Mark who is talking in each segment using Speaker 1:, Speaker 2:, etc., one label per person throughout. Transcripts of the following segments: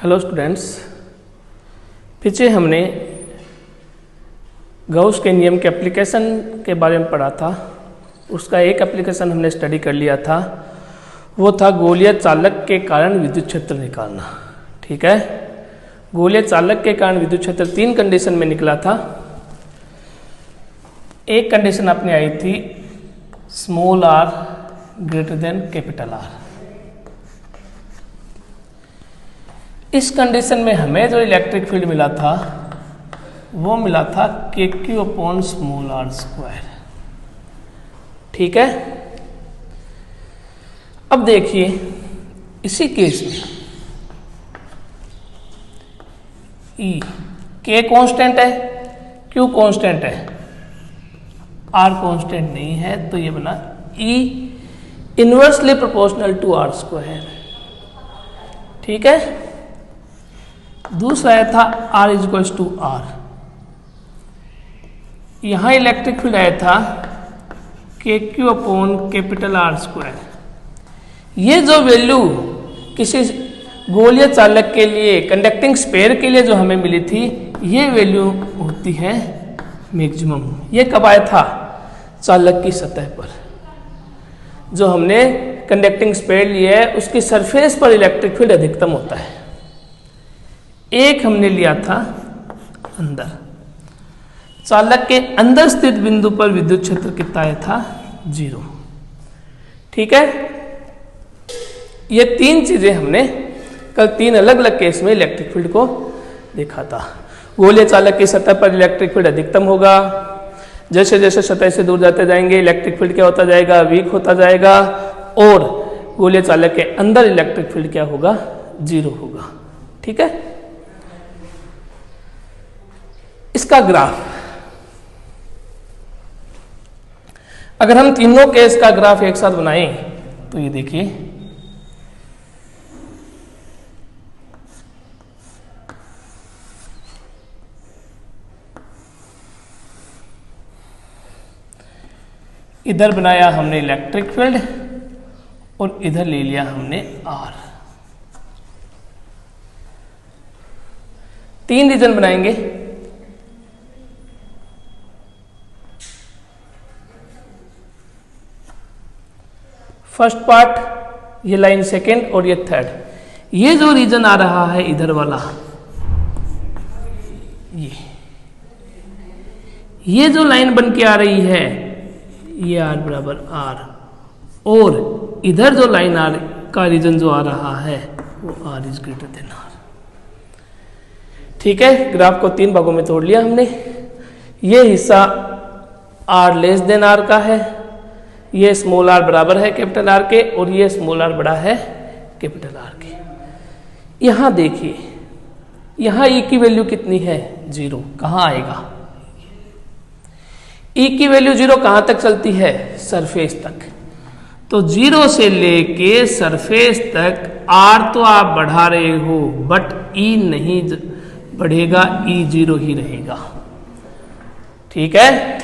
Speaker 1: Hello students, पीछे हमने Gauss के नियम के एप्लीकेशन के बारे में पढ़ा था। उसका एक एप्लीकेशन हमने स्टडी कर लिया था, वो था गोलीय चालक के कारण विद्युत क्षेत्र निकालना। ठीक है, गोलीय चालक के कारण विद्युत क्षेत्र 3 कंडीशन में निकला था। एक कंडीशन अपनी आई थी small R greater than capital R. इस कंडीशन में हमें जो इलेक्ट्रिक फील्ड मिला था वो मिला था K Q upon small R square. ठीक है, अब देखिए इसी केस में ई के कांस्टेंट है, क्यू कांस्टेंट है, आर कांस्टेंट नहीं है, तो ये बना E inversely proportional to R square. ठीक है, दूसरा आया था R इक्वल्स टू आर। यहां इलेक्ट्रिक फील्ड आया था K Q upon capital R square. ये जो वैल्यू किसी गोलीय चालक के लिए, कंडक्टिंग स्फीयर के लिए जो हमें मिली थी, ये वैल्यू होती है मैक्सिमम। ये कब आया था? चालक की सतह पर। जो हमने कंडक्टिंग स्फीयर लिया है उसकी सरफेस पर इलेक्ट्रिक फील्ड अधिकतम होता है। एक हमने लिया था अंदर, चालक के अंदर स्थित बिंदु पर विद्युत क्षेत्र कितना आया था? 0। ठीक है, ये 3 चीजें हमने कल 3 अलग अलग केस में इलेक्ट्रिक फील्ड को देखा था। गोलीय चालक की सतह पर इलेक्ट्रिक फील्ड अधिकतम होगा। जैसे जैसे सतह से दूर जाते जाएंगे इलेक्ट्रिक फील्ड क्या होता जाएगा? वीक होता जाएगा। और गोलीय चालक के अंदर इलेक्ट्रिक फील्ड क्या होगा? 0 होगा। ठीक है, इसका ग्राफ, अगर हम तीनों केस का ग्राफ एक साथ बनाएं तो ये देखिए, इधर बनाया हमने इलेक्ट्रिक फील्ड और इधर ले लिया हमने आर। 3 रीजन बनाएंगे। फर्स्ट पार्ट ये लाइन सेकेंड और ये थर्ड। ये जो रीजन आ रहा है इधर वाला, ये जो लाइन बन के आ रही है ये आर बराबर आर, और इधर जो लाइन आर का रीजन जो आ रहा है वो R is greater than R. ठीक है, ग्राफ को 3 भागों में तोड़ लिया हमने। ये हिस्सा आर लेस देन आर का है, ये स्मॉल आर बराबर है कैपिटल आर के, और ये स्मॉल आर बड़ा है कैपिटल आर के। यहां देखिए, यहां ई की वैल्यू कितनी है? 0। कहां आएगा? ई की वैल्यू 0 कहां तक चलती है? सरफेस तक। तो 0 से लेके सरफेस तक आर तो आप बढ़ा रहे हो, बट ई नहीं बढ़ेगा, ई 0 ही रहेगा। ठीक है,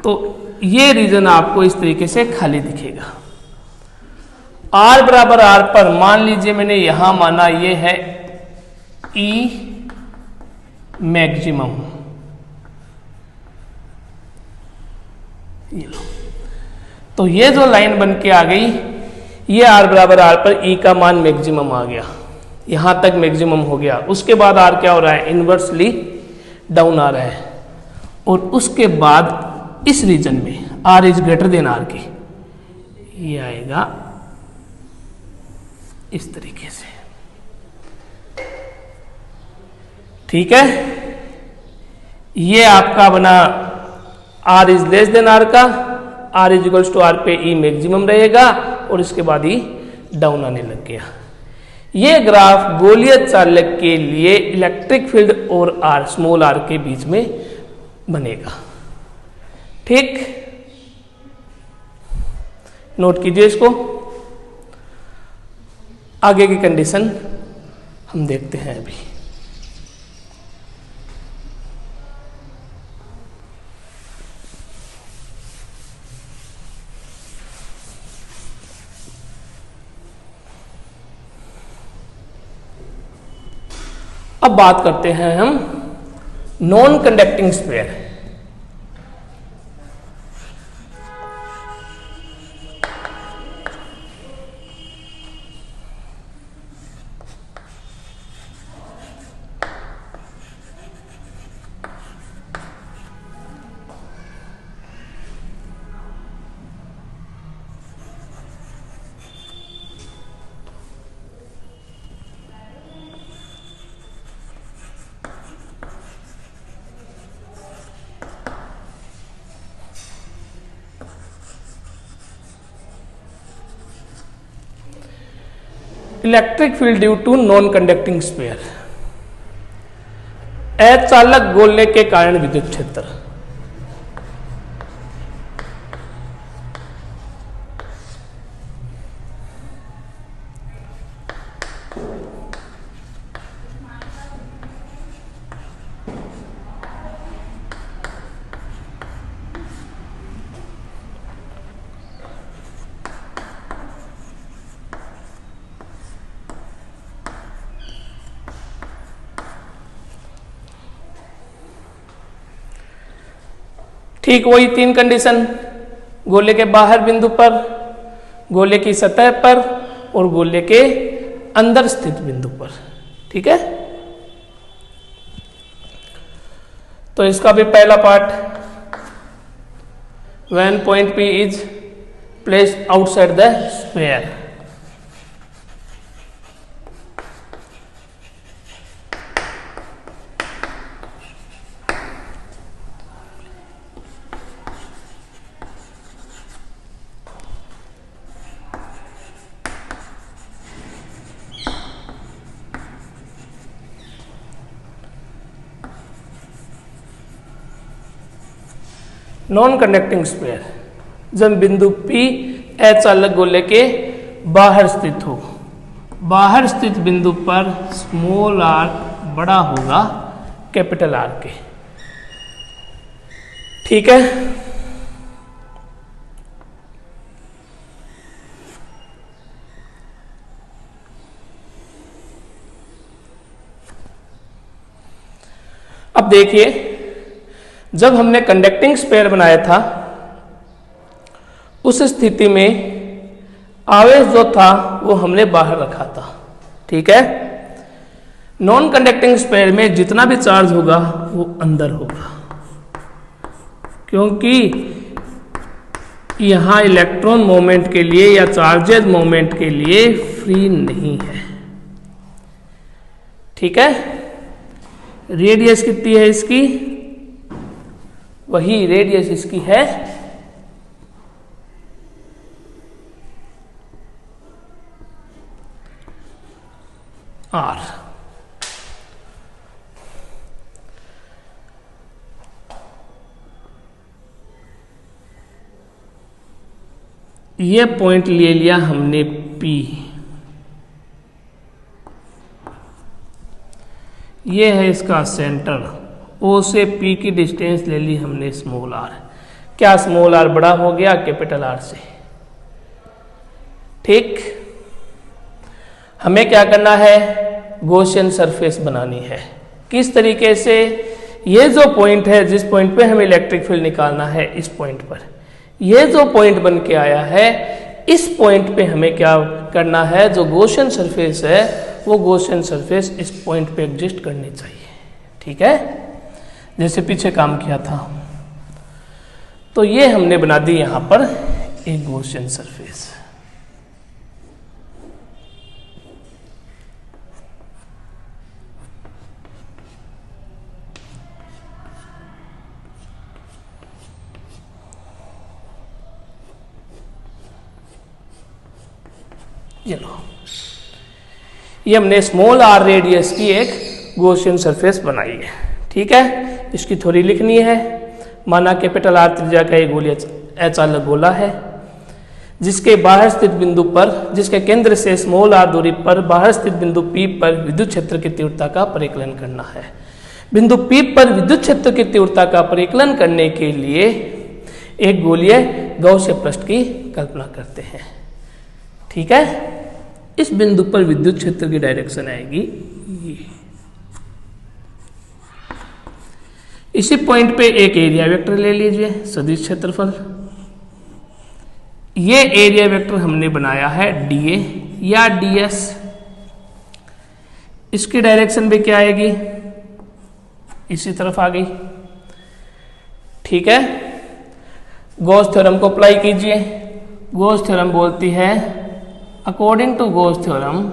Speaker 1: तो ये रीजन आपको इस तरीके से खाली दिखेगा। R बराबर R पर मान लीजिए मैंने यहां माना ये है E मैक्सिमम। ये लो, तो ये जो लाइन बन के आ गई, ये R बराबर R पर E का मान मैक्सिमम आ गया, यहां तक मैक्सिमम हो गया। उसके बाद R क्या हो रहा है? इनवर्सली डाउन आ रहा है। और उसके बाद इस रीजन में R is greater then R के, ये आएगा इस तरीके से। ठीक है, ये आपका बना R is less than R का, R is equals to R पे E मैक्सिमम रहेगा, और इसके बाद ही डाउन आने लग गया। ये ग्राफ गोलीय चालक के लिए इलेक्ट्रिक फील्ड और R स्मॉल r के बीच में बनेगा। ठीक, नोट कीजिए इसको। आगे की कंडीशन हम देखते हैं अभी। अब बात करते हैं हम non conducting sphere. Electric field due to non conducting sphere, अचालक गोले के कारण विद्युत क्षेत्र। ठीक वही तीन कंडीशन, गोले के बाहर बिंदु पर, गोले की सतह पर और गोले के अंदर स्थित बिंदु पर। ठीक है, तो इसका भी पहला part, when point P is placed outside the sphere. Non conducting sphere, जब बिंदु P अचालक गोले के बाहर स्थित हो, बाहर स्थित बिंदु पर स्मॉल r बड़ा होगा कैपिटल R के। ठीक है, अब देखिए, जब हमने कंडक्टिंग स्फीयर बनाया था उस स्थिति में आवेश जो था वो हमने बाहर रखा था। ठीक है, नॉन कंडक्टिंग स्फीयर में जितना भी चार्ज होगा वो अंदर होगा, क्योंकि यहां इलेक्ट्रॉन मूवमेंट के लिए या चार्जेज मूवमेंट के लिए फ्री नहीं है। ठीक है, रेडियस कितनी है इसकी, वही रेडियस इसकी है R। ये पॉइंट ले लिया हमने P, ये है इसका सेंटर, O से P की डिस्टेंस ले ली हमने स्मॉल r। क्या स्मॉल r बड़ा हो गया कैपिटल R से। ठीक, हमें क्या करना है, गॉसियन सरफेस बनानी है। किस तरीके से, ये जो पॉइंट है, जिस पॉइंट पे हमें इलेक्ट्रिक फील्ड निकालना है, इस पॉइंट पर ये जो पॉइंट बन के आया है, इस पॉइंट पे हमें क्या करना है, जो गॉसियन सरफेस है वो गॉसियन सरफेस इस पॉइंट पे एग्जिस्ट करनी चाहिए। ठीक है, जैसे पीछे काम किया था, तो ये हमने बना दी यहां पर एक गॉसियन सरफेस। ये लो, ये हमने स्मॉल r रेडियस की एक गॉसियन सरफेस बनाई है। ठीक है, इसकी थ्योरी लिखनी है। माना कैपिटल R त्रिज्या का एक गोलीय अचालक गोला है, जिसके बाहर स्थित बिंदु पर, जिसके केंद्र से स्मॉल r दूरी पर बाहर स्थित बिंदु P पर विद्युत क्षेत्र की तीव्रता का परिकलन करना है। बिंदु P पर विद्युत क्षेत्र की तीव्रता का परिकलन करने के लिए एक गोलीय गॉसिय पृष्ठ की कल्पना करते हैं। ठीक है, इस बिंदु पर विद्युत क्षेत्र की डायरेक्शन आएगी ये। इसी पॉइंट पे एक एरिया वेक्टर ले लीजिए, सदिश क्षेत्रफल। ये एरिया वेक्टर हमने बनाया है डीए या डीएस। इसकी डायरेक्शन भी क्या आएगी, इसी तरफ आ गई। ठीक है, गॉस थ्योरम को अप्लाई कीजिए। गॉस थ्योरम बोलती है, according to Gauss theorem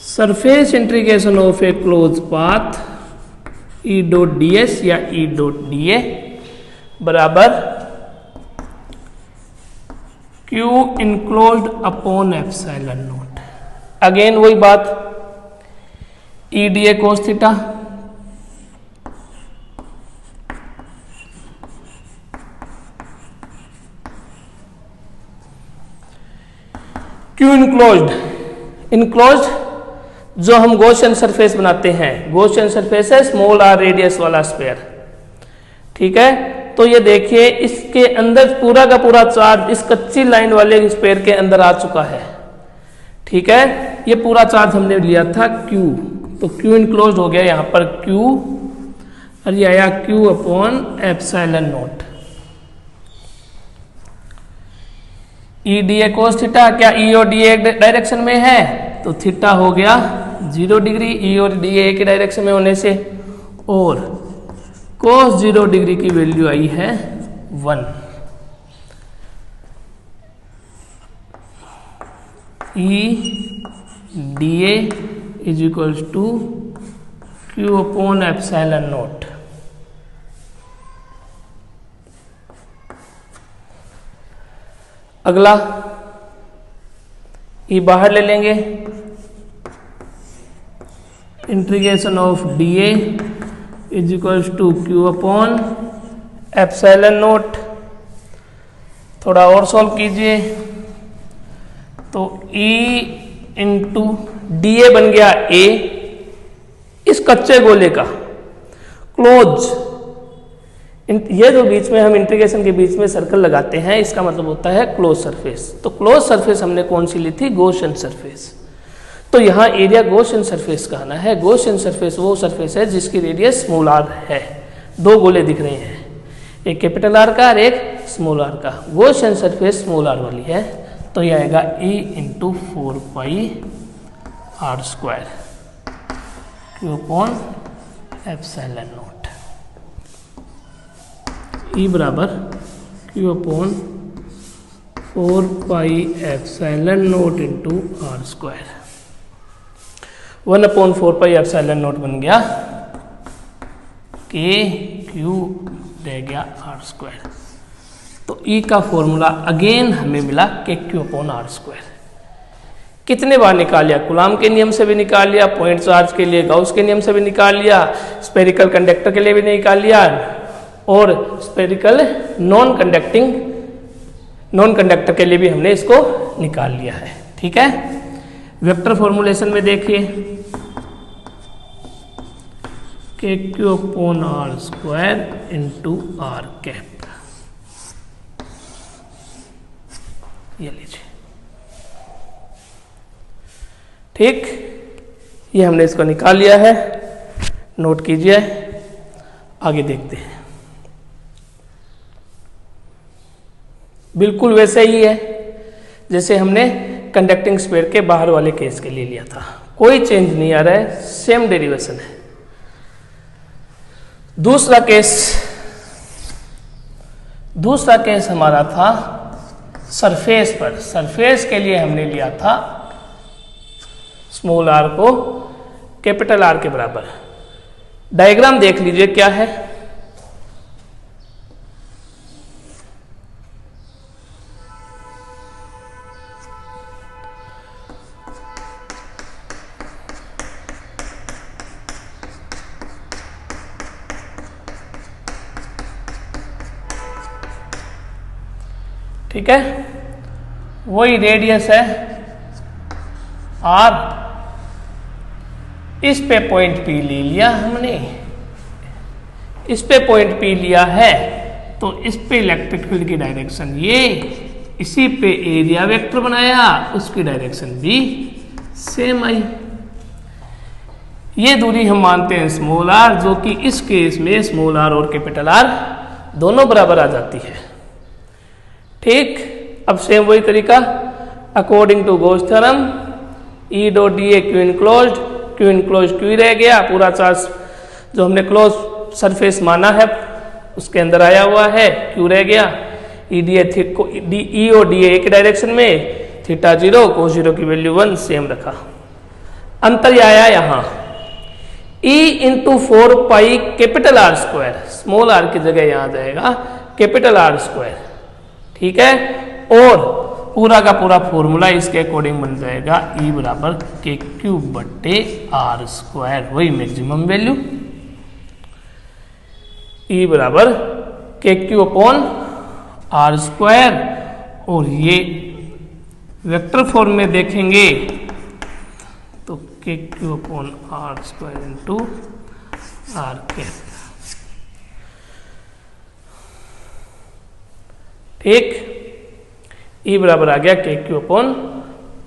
Speaker 1: surface integration of a close path E dot D S या ई डॉट डी ए बराबर Q enclosed upon epsilon naught. Again वही बात, E D A cos theta Q enclosed जो हम Gaussian surface बनाते हैं, Gaussian surface है small R radius वाला स्फीयर। ठीक है, तो ये देखिए इसके अंदर पूरा का पूरा चार्ज इस कच्ची लाइन वाले स्फीयर के अंदर आ चुका है। ठीक है, ये पूरा चार्ज हमने लिया था Q, तो Q इनक्लोज्ड हो गया यहाँ पर Q, और ये आया Q upon epsilon not. E D A cos theta, क्या ई और डी ए डायरेक्शन में है तो थीटा हो गया 0 डिग्री, ई और डी ए के डायरेक्शन में होने से, और कोस 0 डिग्री की वैल्यू आई है 1। E D A is equals to Q upon epsilon naught. अगला ई बाहर ले लेंगे, integration of D A is equals to Q upon epsilon naught. थोड़ा और सॉल्व कीजिए तो E इंटू डी ए बन गया A, इस कच्चे गोले का क्लोज, ये जो बीच में हम इंटीग्रेशन के बीच में सर्कल लगाते हैं इसका मतलब होता है क्लोज सरफेस। तो क्लोज सरफेस हमने कौन सी ली थी, गॉसियन सरफेस। तो यहाँ एरिया गॉसियन सरफेस का आना है। गॉसियन सरफेस वो सरफेस है जिसकी रेडियस स्मॉल आर है। दो गोले दिख रहे हैं, एक कैपिटल आर का और एक स्मॉल आर का। गॉसियन सरफेस स्मॉल आर वाली है, तो यह आएगा E into 4 pi R square Q upon epsilon naught. E बराबर Q upon 4 pi epsilon naught into R square. 1/4 pi epsilon naught बन गया के क्यू, रह गया आर स्क्वायर। तो E का फॉर्मूला अगेन हमें मिला के क्यू अपॉन आर स्क्वायर। कितने बार निकाल लिया, कूलॉम के नियम से भी निकाल लिया, पॉइंट चार्ज के लिए गाउस के नियम से भी निकाल लिया, स्फेरिकल कंडक्टर के लिए भी निकाल लिया, और स्फेरिकल नॉन कंडक्टर के लिए भी हमने इसको निकाल लिया है। ठीक है, वेक्टर फॉर्मुलेशन में देखिए K Q upon R square into R cap, ये लीजिए। ठीक, ये हमने इसको निकाल लिया है, नोट कीजिए। आगे देखते हैं, बिल्कुल वैसे ही है जैसे हमने कंडक्टिंग स्फीयर के बाहर वाले केस के लिए लिया था, कोई चेंज नहीं आ रहा है, सेम डेरिवेशन है। दूसरा केस हमारा था सरफेस पर। सरफेस के लिए हमने लिया था स्मॉल आर को कैपिटल आर के बराबर। डायग्राम देख लीजिए क्या है, ठीक है, वही रेडियस है आर, इस पे पॉइंट P ले लिया हमने, इस पे पॉइंट P लिया है, तो इस पे इलेक्ट्रिक फील्ड की डायरेक्शन ये, इसी पे एरिया वेक्टर बनाया, उसकी डायरेक्शन भी सेम आई। ये दूरी हम मानते हैं स्मॉल आर, जो कि इस केस में स्मॉल आर और कैपिटल आर दोनों बराबर आ जाती है। ठीक, अब सेम वही तरीका, according to Gauss theorem E dot D A Q enclosed, Q enclosed Q रह गया, पूरा चार्ज जो हमने क्लोज सरफेस माना है उसके अंदर आया हुआ है, क्यू रह गया, ई डी ई और डी ए एक डायरेक्शन में, थीटा 0 कोस 0 की वैल्यू 1 सेम रखा। अंतर आया यहाँ E into 4 pi capital R square, small R की जगह यहाँ जाएगा कैपिटल आर स्क्वायर। ठीक है, और पूरा का पूरा फॉर्मूला इसके अकॉर्डिंग बन जाएगा E बराबर के क्यूब बट्टे आर स्क्वायर, वही मैक्सिमम वैल्यू। E बराबर के क्यू अपॉन आर स्क्वायर, और ये वेक्टर फॉर्म में देखेंगे तो K Q upon R square into R cap. ठीक, ई बराबर आ गया K Q upon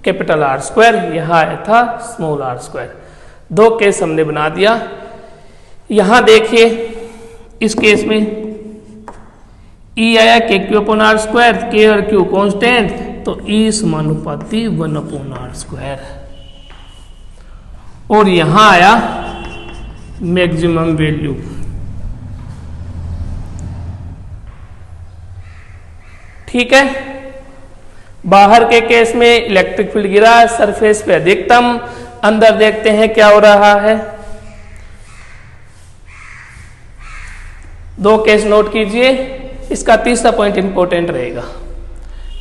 Speaker 1: capital R square, यहां था स्मॉल आर स्क्वायर। दो केस हमने बना दिया। यहां देखिए इस केस में ई आया के क्यू अपॉन आर स्क्वायर, के और क्यू कांस्टेंट, तो ई समानुपाती 1 अपॉन आर स्क्वायर, और यहां आया मैक्सिमम वैल्यू। ठीक है, बाहर के केस में इलेक्ट्रिक फील्ड गिरा सरफेस पे अधिकतम, अंदर देखते हैं क्या हो रहा है। दो केस नोट कीजिए, इसका तीसरा पॉइंट इंपॉर्टेंट रहेगा।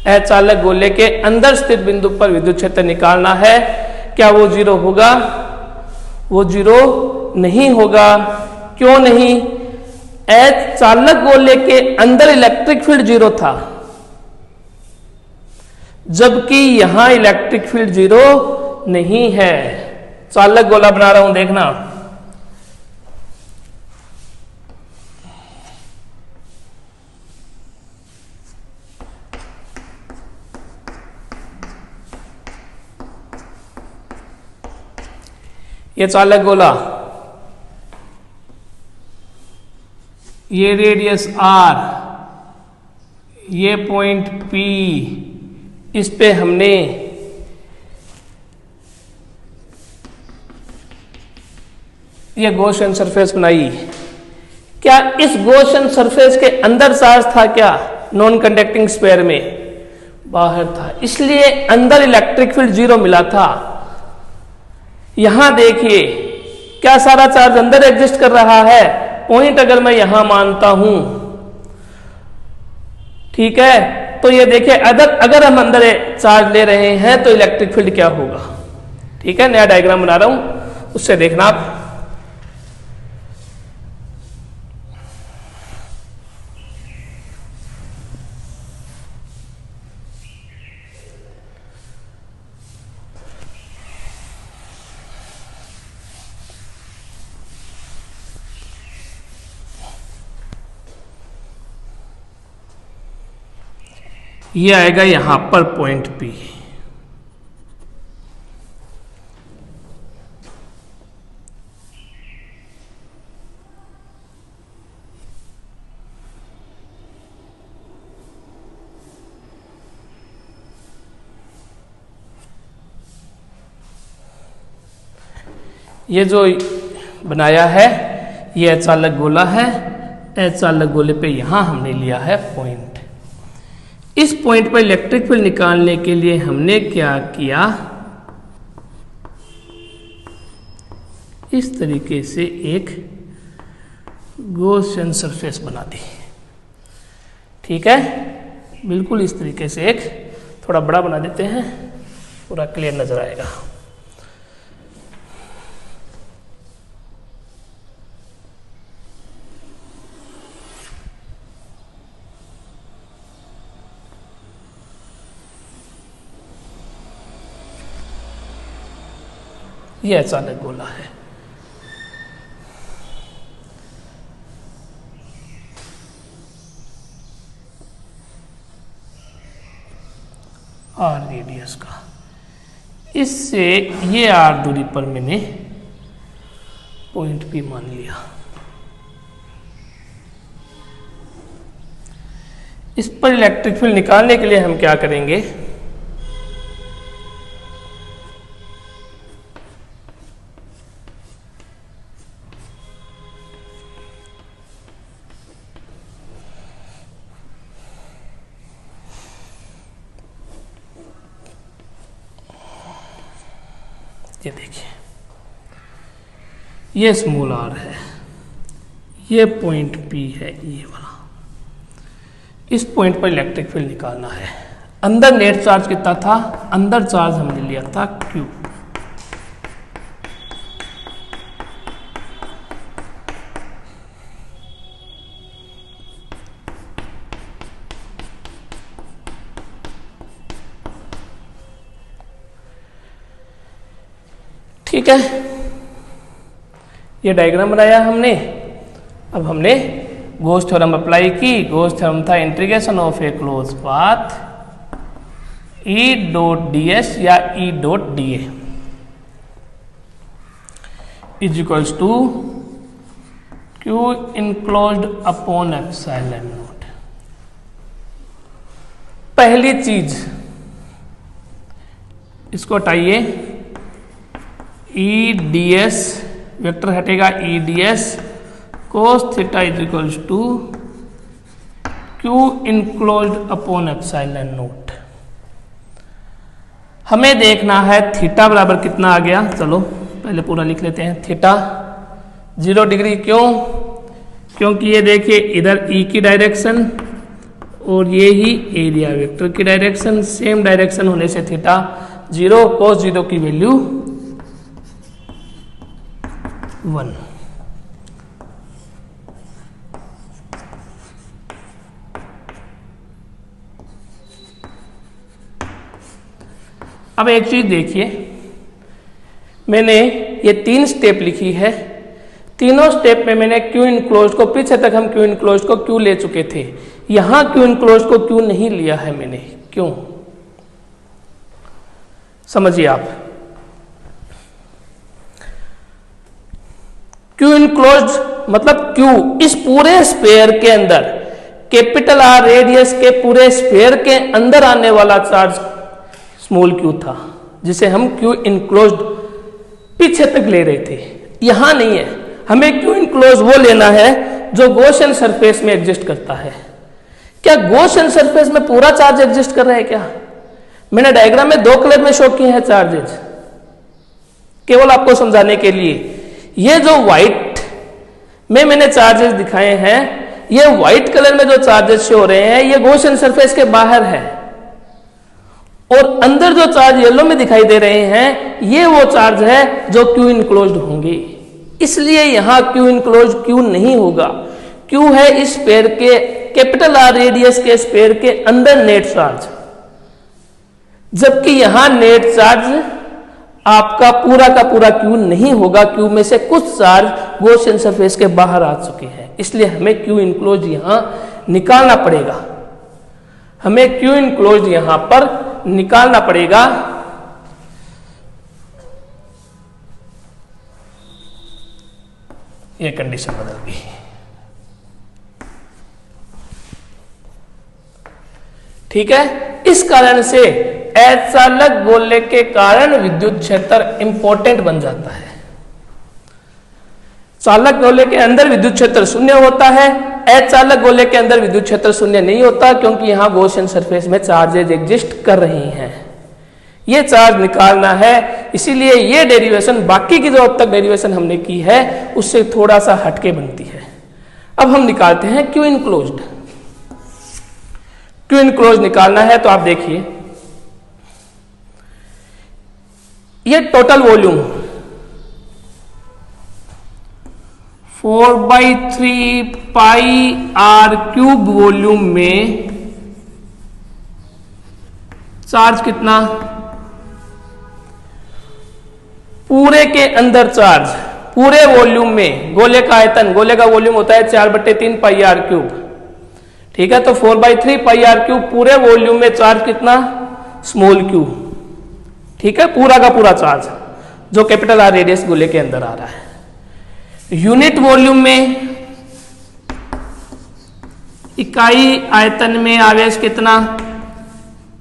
Speaker 1: अचालक गोले के अंदर स्थित बिंदु पर विद्युत क्षेत्र निकालना है, क्या वो 0 होगा? वो 0 नहीं होगा। क्यों नहीं? चालक गोले के अंदर इलेक्ट्रिक फील्ड 0 था, जबकि यहां इलेक्ट्रिक फील्ड 0 नहीं है। चालक गोला बना रहा हूं, देखना। ये चालक गोला, ये रेडियस r, ये पॉइंट P, इस पे हमने ये गॉसियन सरफेस बनाई। क्या इस गॉसियन सरफेस के अंदर चार्ज था? क्या नॉन कंडक्टिंग स्फीयर में? बाहर था, इसलिए अंदर इलेक्ट्रिक फील्ड 0 मिला था। यहां देखिए, क्या सारा चार्ज अंदर एग्जिस्ट कर रहा है? पॉइंट अगर मैं यहां मानता हूं, ठीक है, तो ये देखिए अगर हम अंदर चार्ज ले रहे हैं तो इलेक्ट्रिक फील्ड क्या होगा। ठीक है, नया डायग्राम बना रहा हूं, उससे देखना आप। ये आएगा यहां पर पॉइंट P। ये जो बनाया है ये अचालक गोला है। अचालक गोले पे यहां हमने लिया है पॉइंट। इस पॉइंट पर इलेक्ट्रिक फील्ड निकालने के लिए हमने क्या किया, इस तरीके से एक गॉसियन सरफेस बना दी। ठीक है, बिल्कुल इस तरीके से एक, थोड़ा बड़ा बना देते हैं, पूरा क्लियर नजर आएगा। ये अचालक गोला है। आर रेडियस का। इससे ये आर दूरी पर मैंने पॉइंट पी मान लिया। इस पर इलेक्ट्रिक फील्ड निकालने के लिए हम क्या करेंगे, ये देखिए, ये स्मॉल आर है, ये पॉइंट पी है, ये वाला। इस पॉइंट पर इलेक्ट्रिक फील्ड निकालना है। अंदर नेट चार्ज कितना था, अंदर चार्ज हमने लिया था Q। ठीक है, ये डायग्राम बनाया हमने। अब हमने गॉस थ्योरम अप्लाई की। गॉस थ्योरम था integration of a close path E dot ds या E dot dA is equals to Q enclosed upon epsilon naught. पहली चीज, इसको हटाइए, E ds वेक्टर हटेगा, E ds cos theta is equals to Q enclosed upon epsilon naught. हमें देखना है theta बराबर कितना आ गया। चलो पहले पूरा लिख लेते हैं। थीटा 0 डिग्री, क्यों? क्योंकि ये देखिए इधर E की डायरेक्शन और ये ही एरिया वेक्टर की डायरेक्शन, सेम डायरेक्शन होने से थीटा 0, cos 0 की वैल्यू 1। अब एक चीज देखिए, मैंने ये 3 स्टेप लिखी है। तीनों स्टेप में मैंने Q इनक्लोज को, पीछे तक हम Q इनक्लोज को Q ले चुके थे, यहां Q इनक्लोज को Q नहीं लिया है मैंने। क्यों, समझिए आप। Q इनक्लोज मतलब Q इस पूरे स्फीयर के अंदर, कैपिटल R रेडियस के पूरे स्फीयर के अंदर आने वाला चार्ज स्मॉल q था, जिसे हम Q इनक्लोज्ड पीछे तक ले रहे थे। यहां नहीं है, हमें Q इनक्लोज वो लेना है जो गॉसियन सरफेस में एग्जिस्ट करता है। क्या गॉसियन सरफेस में पूरा चार्ज एग्जिस्ट कर रहा है क्या? मैंने डायग्राम में 2 कलर में शो किए हैं चार्जेस, केवल आपको समझाने के लिए। ये जो व्हाइट में मैंने चार्जेस दिखाए हैं, ये व्हाइट कलर में जो चार्जेस शो हो रहे हैं, ये गॉसियन सरफेस के बाहर है, और अंदर जो चार्ज येलो में दिखाई दे रहे हैं, ये वो चार्ज है जो Q इनक्लोज्ड होंगे। इसलिए यहां Q इनक्लोज्ड Q नहीं होगा। Q है इस स्फीयर के, कैपिटल R रेडियस के स्फीयर के अंदर नेट चार्ज, जबकि यहां नेट चार्ज आपका पूरा का पूरा Q नहीं होगा। Q में से कुछ चार्ज गॉसियन सरफेस के बाहर आ चुके हैं, इसलिए हमें Q इनक्लोज यहां निकालना पड़ेगा। हमें Q इनक्लोज यहां पर निकालना पड़ेगा। ये कंडीशन बदल गई। ठीक है, इस कारण से अचालक गोले के कारण विद्युत क्षेत्र इंपॉर्टेंट बन जाता है। चालक गोले के अंदर विद्युत क्षेत्र शून्य होता है, अचालक गोले के अंदर विद्युत क्षेत्र शून्य नहीं होता, क्योंकि यहां गॉसियन सरफेस में चार्जेज एग्जिस्ट कर रही हैं। ये चार्ज निकालना है, इसीलिए ये डेरिवेशन, बाकी की जो अब तक डेरिवेशन हमने की है उससे थोड़ा सा हटके बनती है। अब हम निकालते हैं Q इनक्लोज्ड। Q इनक्लोज निकालना है तो आप देखिए, ये टोटल वॉल्यूम 4/3 पाई r क्यूब वॉल्यूम में चार्ज कितना, पूरे के अंदर चार्ज, पूरे वॉल्यूम में, गोले का आयतन, गोले का वॉल्यूम होता है 4/3 पाई r क्यूब। ठीक है, तो 4/3 पाई r क्यूब पूरे वॉल्यूम में चार्ज कितना, स्मॉल क्यू, ठीक है, पूरा का पूरा चार्ज जो कैपिटल आर रेडियस गोले के अंदर आ रहा है। यूनिट वॉल्यूम में, इकाई आयतन में आवेश कितना,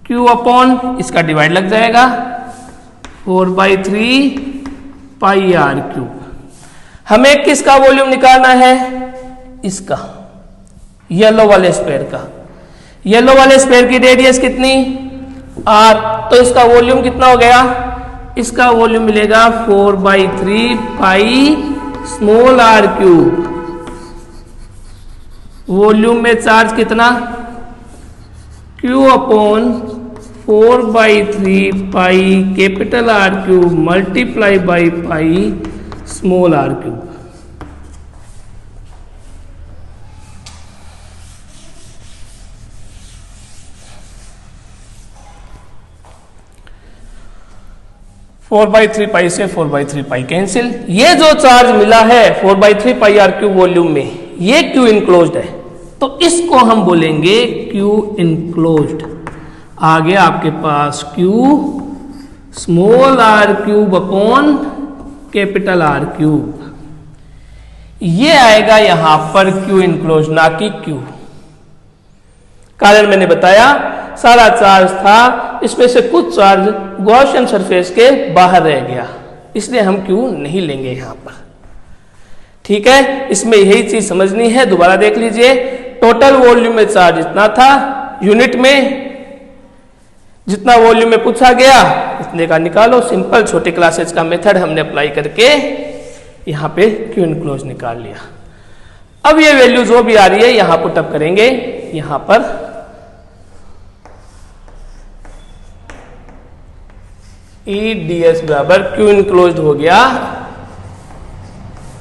Speaker 1: Q अपॉन इसका डिवाइड लग जाएगा 4/3 पाई आर क्यूब। हमें किसका वॉल्यूम निकालना है, इसका, येलो वाले स्फीयर का। येलो वाले स्फीयर की रेडियस कितनी, r, तो इसका वॉल्यूम कितना हो गया, इसका वॉल्यूम मिलेगा 4/3 pi small R cube. Volume में चार्ज कितना, Q upon 4/3 pi capital R cube multiply by pi small R cube. Four by three pi से 4/3 पाई कैंसिल। ये जो चार्ज मिला है 4/3 पाई आर क्यूब वॉल्यूम में, ये Q इनक्लोज्ड है, तो इसको हम बोलेंगे Q इनक्लोज्ड। आ गया आपके पास Q small R cube upon capital R cube. ये आएगा यहां पर Q इनक्लोज्ड, ना कि Q। कारण मैंने बताया, सारा चार्ज था, इसमें से कुछ चार्ज गॉसियन सरफेस के बाहर रह गया, इसलिए हम Q नहीं लेंगे यहां पर, ठीक है। इसमें यही चीज समझनी है, दोबारा देख लीजिए। टोटल वॉल्यूम में चार्ज इतना था, यूनिट में जितना वॉल्यूम में पूछा गया इतने का निकालो। सिंपल छोटे क्लासेस का मेथड हमने अप्लाई करके यहां पे Q इनक्लोज निकाल लिया। अब ये वैल्यू जो भी आ रही है यहां पुटअप करेंगे, यहां पर EDS बराबर Q इनक्लोज हो गया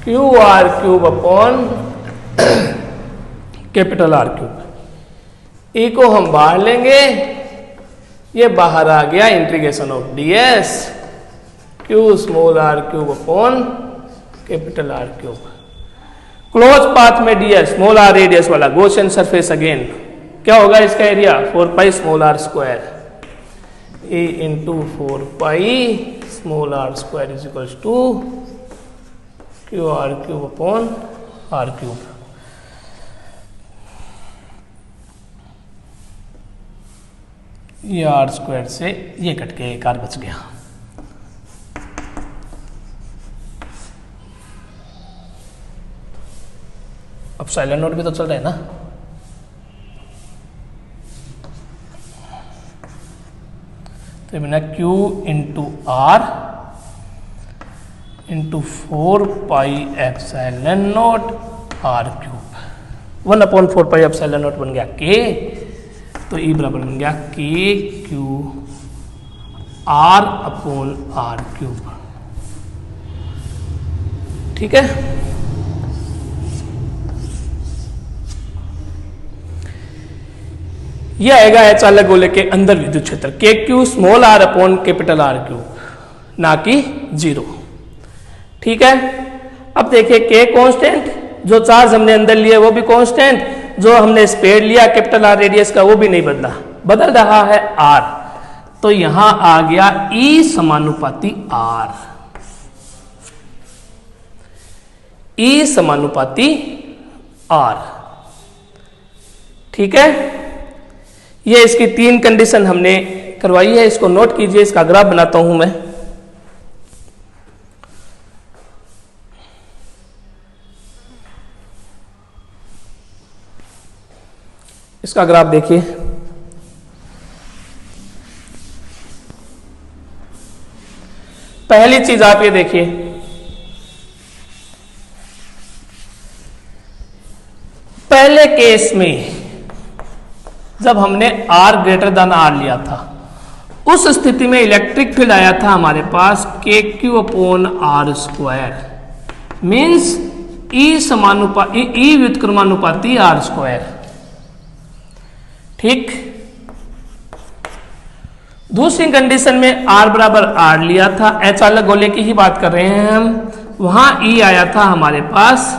Speaker 1: QR cube upon capital R cube. E को हम बाहर लेंगे, ये बाहर आ गया integration of DS Q small R cube upon capital R cube. Close path में DS स्मॉल आर रेडियस वाला गॉसियन सरफेस, अगेन क्या होगा इसका area, 4 pi small R square A into 4 pi small R square is equals to QR cube upon R cube. ये R square से ये cut के एक आर बच गया। अब साइलेंट नोट भी तो चल रहा है ना। तो बिना Q into R into 4 pi epsilon naught R cube, 1/4 pi epsilon naught बन गया K, तो E बराबर बन गया K Q R upon R cube, ठीक है। यह आएगा चालक गोले के अंदर विद्युत क्षेत्र के q small r upon capital R cube, ना कि 0, ठीक है। अब देखिए के कांस्टेंट, जो चार्ज हमने अंदर लिया वो भी कांस्टेंट, जो हमने स्पेयर लिया कैपिटल आर रेडियस का वो भी नहीं बदला, बदल रहा है आर, तो यहां आ गया ई समानुपाती आर, ई समानुपाती आर, ठीक है। ये इसकी 3 कंडीशन हमने करवाई है, इसको नोट कीजिए, इसका ग्राफ बनाता हूं मैं। इसका ग्राफ देखिए, पहली चीज आप ये देखिए, पहले केस में जब हमने R ग्रेटर देन R लिया था, उस स्थिति में इलेक्ट्रिक फील्ड आया था हमारे पास KQ upon R square, means E व्युत्क्रमानुपाती आर स्क्वायर, ठीक। दूसरी कंडीशन में R बराबर R लिया था, अचालक गोले की ही बात कर रहे हैं हम, वहां E आया था हमारे पास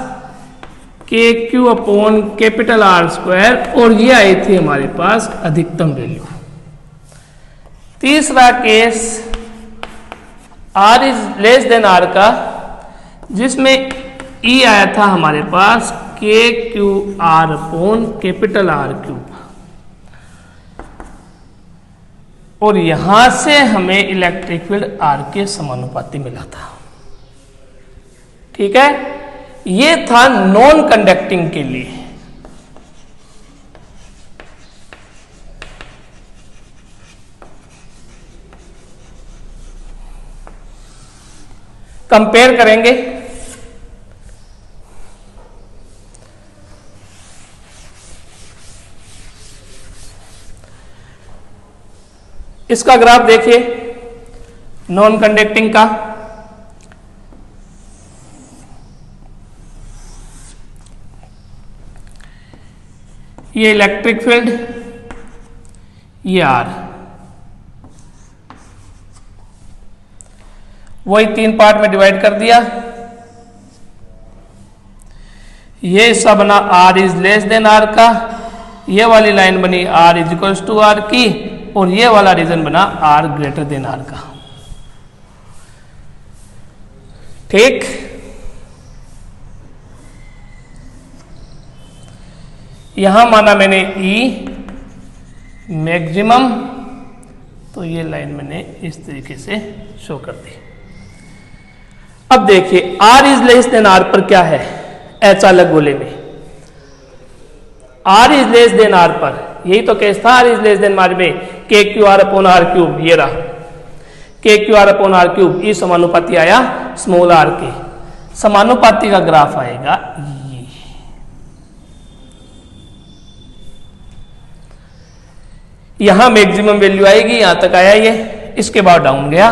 Speaker 1: KQ upon capital R square, और ये आई थी हमारे पास अधिकतम वैल्यू। तीसरा case R is less than R का, जिसमें E आया था हमारे पास KQR upon capital R cube, और यहां से हमें इलेक्ट्रिक फील्ड R के समानुपाती मिला था। ठीक है, ये था नॉन कंडक्टिंग के लिए। कंपेयर करेंगे। इसका ग्राफ देखिए नॉन कंडक्टिंग का। ये इलेक्ट्रिक फील्ड, ये R, वही 3 पार्ट में डिवाइड कर दिया। ये हिस्सा बना R is less than R का, ये वाली लाइन बनी R is equals to R की, और ये वाला रीजन बना R ग्रेटर देन R का। ठीक, यहां माना मैंने E मैक्सिमम, तो ये लाइन मैंने इस तरीके से शो कर दी। अब देखिए R is less than R पर क्या है अचालक गोले में, R is less than R पर, यही तो केस था R is less than R में, KQR अपॉन R क्यूब, ये रहा KQR अपॉन R क्यूब, ई समानुपाती आया स्मॉल r के। समानुपाती का ग्राफ आएगा ये, यहां मैक्सिमम वैल्यू आएगी, यहां तक आया ये, इसके बाद डाउन गया।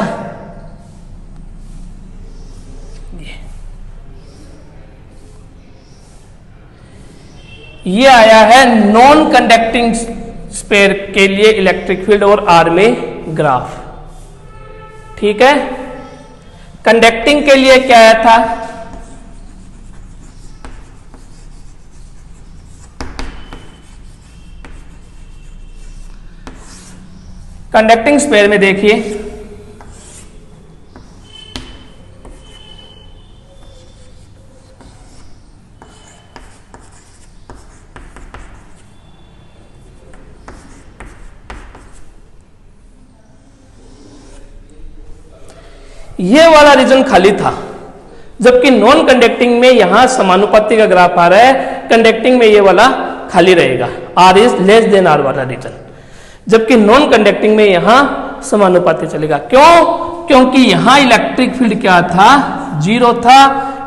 Speaker 1: ये आया है नॉन कंडक्टिंग स्पेयर के लिए इलेक्ट्रिक फील्ड और R में ग्राफ। ठीक है, कंडक्टिंग के लिए क्या आया था, कंडक्टिंग स्पेयर में देखिए ये वाला रीजन खाली था, जबकि नॉन कंडक्टिंग में यहां समानुपाती का ग्राफ आ रहा है, कंडक्टिंग में ये वाला खाली रहेगा, R is less than R वाला रीजन, जबकि नॉन कंडक्टिंग में यहां समानुपाती चलेगा। क्यों? क्योंकि यहां इलेक्ट्रिक फील्ड क्या था, 0 था,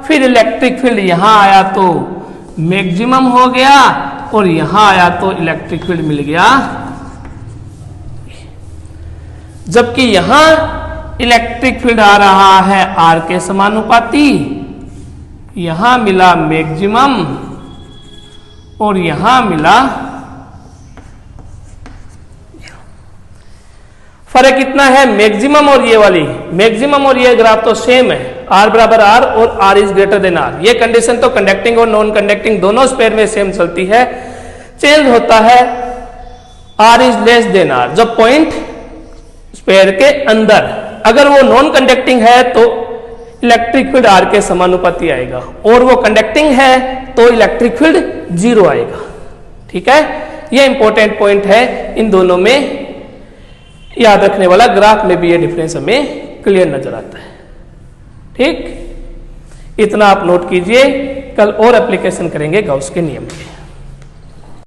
Speaker 1: फिर इलेक्ट्रिक फील्ड यहां आया तो मैक्सिमम हो गया, और यहां आया तो इलेक्ट्रिक फील्ड मिल गया, जबकि यहां इलेक्ट्रिक फील्ड आ रहा है R के समानुपाती, यहां मिला मैक्सिमम और यहां मिला, फर्क कितना है मैक्सिमम और ये वाली, मैक्सिमम और ये ग्राफ तो सेम है, R बराबर R और R is greater then R। ये कंडीशन तो कंडक्टिंग और नॉन कंडक्टिंग दोनों स्पेयर में सेम चलती है, चेंज होता है R is less than R जब पॉइंट स्पेयर के अंदर, अगर वो नॉन कंडक्टिंग है तो इलेक्ट्रिक फील्ड R के समानुपाती आएगा, और वो कंडक्टिंग है तो इलेक्ट्रिक फील्ड 0 आएगा। ठीक है, ये इंपॉर्टेंट पॉइंट है, इन दोनों में याद रखने वाला, ग्राफ में भी ये डिफरेंस हमें क्लियर नजर आता है। ठीक, इतना आप नोट कीजिए, कल और एप्लीकेशन करेंगे गाउस के नियम के।